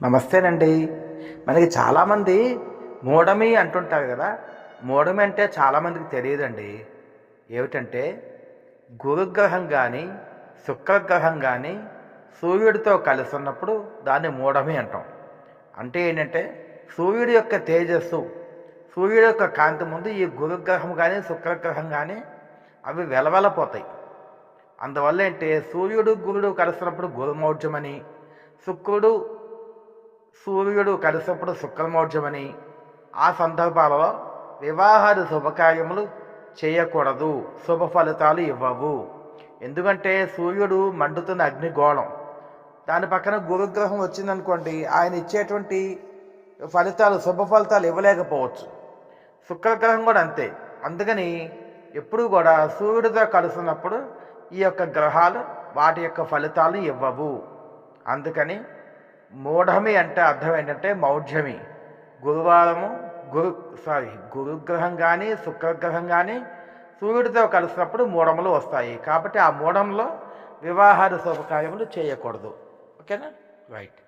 నమస్తేనండి. మనకి చాలామంది మూఢమి అంటుంటారు కదా. మూఢమి అంటే చాలామందికి తెలియదండి. ఏమిటంటే గురుగ్రహం కానీ శుక్రగ్రహం కానీ సూర్యుడితో కలిసి ఉన్నప్పుడు దాన్ని మూఢమి అంటాం. అంటే ఏంటంటే సూర్యుడి యొక్క తేజస్సు, సూర్యుడి యొక్క కాంతి ముందు ఈ గురుగ్రహం కానీ శుక్రగ్రహం కానీ అవి వెలవెలపోతాయి. అందువల్ల ఏంటంటే సూర్యుడు గురుడు కలిసినప్పుడు గురుమౌఢ్యమని, శుక్రుడు సూర్యుడు కలిసినప్పుడు శుక్రమౌఢ్యమని, ఆ సందర్భాలలో వివాహాది శుభకార్యములు చేయకూడదు, శుభ ఫలితాలు ఇవ్వవు. ఎందుకంటే సూర్యుడు మండుతున్న అగ్నిగోళం, దాని పక్కన గురుగ్రహం వచ్చిందనుకోండి, ఆయన ఇచ్చేటువంటి ఫలితాలు శుభ ఫలితాలు ఇవ్వలేకపోవచ్చు. శుక్రగ్రహం కూడా అంతే. అందుకని ఎప్పుడు కూడా సూర్యుడితో కలుసున్నప్పుడు ఈ యొక్క గ్రహాలు వాటి యొక్క ఫలితాలు ఇవ్వవు. అందుకని మూఢమి అంటే అర్థం ఏంటంటే మౌఢ్యమి. గురువారము గురుగ్రహం కానీ శుక్రగ్రహం కానీ సూర్యుడితో కలిసినప్పుడు మూఢములు వస్తాయి. కాబట్టి ఆ మూఢంలో వివాహాది శుభకార్యములు చేయకూడదు. ఓకేనా? రైట్.